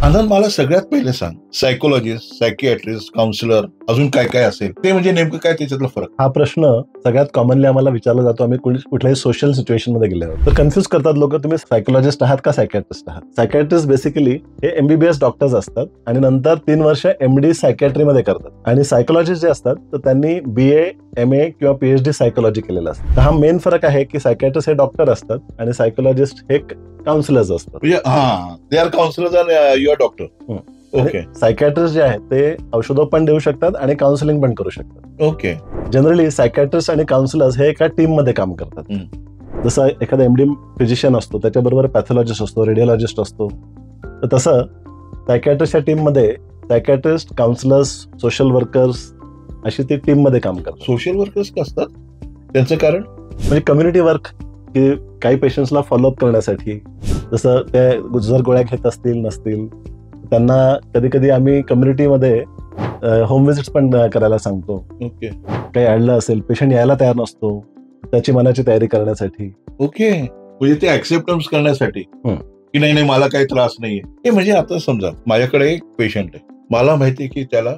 आनंद, मला सगळ्यात पहिले सांग, सायकोलॉजिस्ट, सायकियाट्रिस्ट, काउन्सिलर, अजून काय काय असेल ते, म्हणजे नेमकं काय त्याच्यातला फरक? हा प्रश्न सगळ्यात कॉमनली आम्हाला विचारला जातो आम्ही कुठल्याही सोशल सिच्युएशन मध्ये गेल्यावर. तर कन्फ्युज करतात लोक, तुम्ही सायकोलॉजिस्ट आहात का सायकियाट्रिस्ट आहात. सायकियाट्रिस्ट बेसिकली हे MBBS डॉक्टर्स असतात आणि नंतर 3 वर्ष MD सायकियाट्री मध्ये करतात. आणि सायकोलॉजिस्ट जे असतात तर त्यांनी BA, MA किंवा PhD सायकोलॉजी केलेलं असतं. तर हा मेन फरक आहे की सायकियाट्रिस्ट हे डॉक्टर असतात आणि सायकोलॉजिस्ट हे काउन्सिलर्स असतात. म्हणजे they are counsellors and you are doctor. Okay. Psychiatrist जे आहेत ते औषधं पण देऊ शकतात आणि काउन्सिलिंग पण करू शकतात. ओके. जनरली सायकियाट्रिस्ट आणि काउन्सिलर्स हे एका टीम मध्ये काम करतात. जसं एखादा MD फिजिशियन असतो, त्याच्याबरोबर पॅथॉलॉजिस्ट असतो, रेडिओलॉजिस्ट असतो, तर तसं सायकियाट्रिस्टच्या टीम मध्ये सायकियाट्रिस्ट, काउन्सिलर्स, सोशल वर्कर्स अशी ती टीम मध्ये काम करतात. सोशल वर्कर्स का असतात, त्यांचं कारण म्हणजे कम्युनिटी वर्क, की काही पेशंट्सला फॉलोअप करण्यासाठी. जसं ते जर गोळ्या घेत असतील नसतील, त्यांना कधी कधी आम्ही कम्युनिटीमध्ये होम व्हिजिट्स पण करायला सांगतो. ओके. काही अडलं असेल, पेशंट यायला तयार नसतो, त्याची मनाची तयारी करण्यासाठी. ओके. म्हणजे ते ऍक्सेप्टन्स करण्यासाठी की नाही मला काही त्रास नाहीये. हे म्हणजे आता समजा माझ्याकडे एक पेशंट आहे, मला माहितीये की त्याला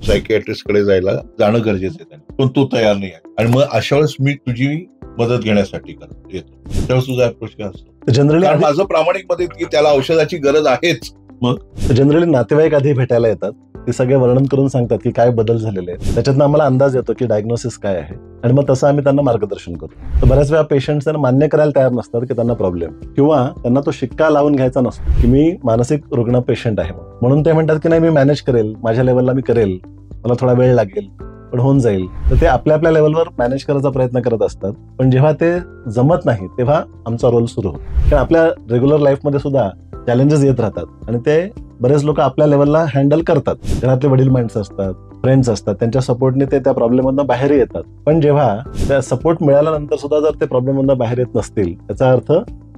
सायकियाट्रिस्ट कडे जाणं गरजेचं आहे, पण तो तयार नाही आहे, आणि मग अशा वेळेस मी तुझी मदत घेण्यासाठी येतो. त्यावेळेस तुझा अप्रोच काय असतो? जनरली माझं प्रामाणिक मत की त्याला औषधाची गरज आहेच. मग जनरली नातेवाईक आधी भेटायला येतात, ते सगळे वर्णन करून सांगतात की काय बदल झालेले आहेत. त्याच्यातनं आम्हाला अंदाज येतो की डायग्नोसिस काय आहे, आणि मग तसं आम्ही त्यांना मार्गदर्शन करतो. तर बऱ्याच वेळा पेशंट्स मान्य करायला तयार नसतात की त्यांना प्रॉब्लेम, किंवा त्यांना तो शिक्का लावून घ्यायचा नसतो की मी मानसिक रुग्ण पेशंट आहे म्हणून ते म्हणतात की नाही मी मॅनेज करेल, माझ्या लेवलला मी करेल, मला थोडा वेळ लागेल पण होऊन जाईल. तर ते आपल्या आपल्या लेवलवर मॅनेज करायचा प्रयत्न करत असतात. पण जेव्हा ते जमत नाही तेव्हा आमचा रोल सुरू होतो. कारण आपल्या रेग्युलर लाईफमध्ये सुद्धा चॅलेंजेस येत राहतात, आणि ते बरेच लोक आपल्या लेवलला हँडल करतात. घरातले वडील माणसं असतात, फ्रेंड्स असतात, त्यांच्या सपोर्टने ते त्या प्रॉब्लेममधनं बाहेर येतात. पण जेव्हा त्या सपोर्ट मिळाल्यानंतर सुद्धा जर ते प्रॉब्लेममधनं बाहेर येत नसतील, त्याचा अर्थ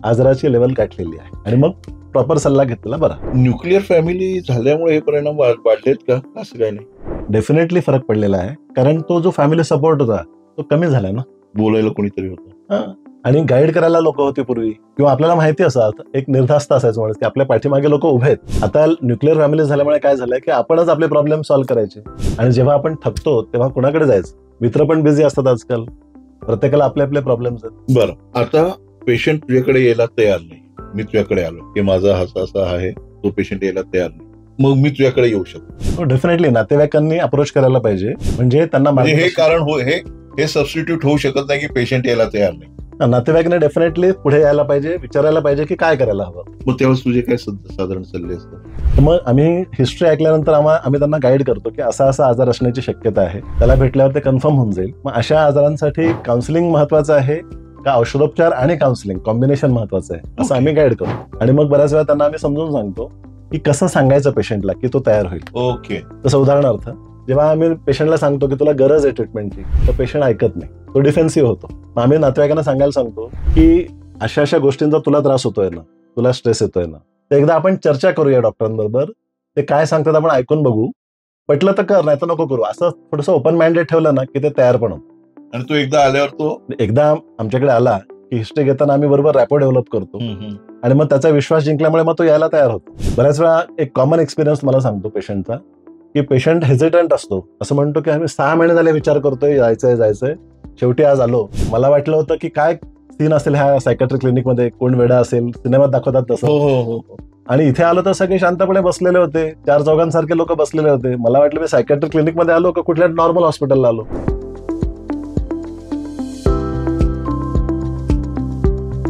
आजाराची लेवल गाठलेली आहे, आणि मग प्रॉपर सल्ला घेतलेला बरा. न्यूक्लिअर फॅमिली झाल्यामुळे हे परिणाम वाढलेत का? असं काही नाही. डेफिनेटली फरक पडलेला आहे, कारण तो जो फॅमिली सपोर्ट होता तो कमी झाला ना. बोलायला कोणीतरी होतं आणि गाईड करायला लोक होते पूर्वी, किंवा आपल्याला माहिती असत, एक निर्धास्त असायचं म्हणून की आपल्या पाठीमागे लोक उभे आहेत. आता न्यूक्लिअर फॅमिली झाल्यामुळे काय झालंय की आपणच आपले प्रॉब्लेम सॉल्व्ह करायचे, आणि जेव्हा आपण थकतो तेव्हा कुणाकडे जायचं. मित्र पण बिझी असतात आजकाल, प्रत्येकाला आपले आपले प्रॉब्लेम्स आहेत. बरं, आता पेशंट तुझ्याकडे यायला तयार नाही, मी तुझ्याकडे आलो की माझा असा आहे, तो पेशंट यायला तयार नाही, मग मी तुझ्याकडे येऊ शकतो? डेफिनेटली नातेवाईकांनी अप्रोच करायला पाहिजे, म्हणजे त्यांना हे कारण हे सबस्टिट्यूट होऊ शकत नाही की पेशंट यायला तयार नाही. नातेवाईकांनी डेफिनेटली पुढे यायला पाहिजे, विचारायला पाहिजे की काय करायला हवं. मग तेव्हा तुझे काय साधारण सल्ले असतात? मग आम्ही हिस्ट्री ऐकल्यानंतर आम्ही त्यांना गाईड करतो की असा आजार असण्याची शक्यता आहे, त्याला भेटल्यावर ते कन्फर्म होऊन जाईल. मग अशा आजारांसाठी काउन्सिलिंग महत्वाचं आहे का औषधोपचार आणि काउन्सिलिंग कॉम्बिनेशन महत्वाचं आहे, असं आम्ही गाईड करतो. आणि मग बऱ्याच वेळा त्यांना आम्ही समजून सांगतो की कसं सांगायचं पेशंटला की तो तयार होईल. ओके. तसं उदाहरणार्थ जेव्हा आम्ही पेशंटला सांगतो की तुला गरज आहे ट्रीटमेंटची, तर पेशंट ऐकत नाही, तो डिफेन्सिव्ह होतो. मग आम्ही नातेवाईकांना सांगायला सांगतो की अशा अशा गोष्टींचा तुला त्रास होतोय ना, तुला स्ट्रेस येतोय ना, तर एकदा आपण चर्चा करूया डॉक्टरांबरोबर, ते काय सांगतात आपण ऐकून बघू, पटलं तर कर, नाही तर नको करू. असं थोडंसं ओपन माइंडेड ठेवलं ना की ते तयार पण होतं. आणि तो एकदा आल्यावर, तो एकदा आमच्याकडे आला की हिस्ट्री घेताना आम्ही बरोबर रॅपो डेव्हलप करतो, आणि मग त्याचा विश्वास जिंकल्यामुळे मग तो यायला तयार होतो. बऱ्याच वेळा एक कॉमन एक्सपिरियन्स मला सांगतो पेशंटचा, की पेशंट हेजिटंट असतो, असं म्हणतो की आम्ही 6 महिने झाले विचार करतोय जायचंय, शेवटी आज आलो. मला वाटलं होतं की काय सीन असेल ह्या सायकॅट्री क्लिनिकमध्ये, कोण वेडा असेल, सिनेमात दाखवतात तसं. आणि इथे आलो तर सगळे शांतपणे बसलेले होते, 4 चौघांसारखे लोक बसलेले होते. मला वाटलं मी सायकॅट्री क्लिनिकमध्ये आलो का कुठल्या नॉर्मल हॉस्पिटलला आलो.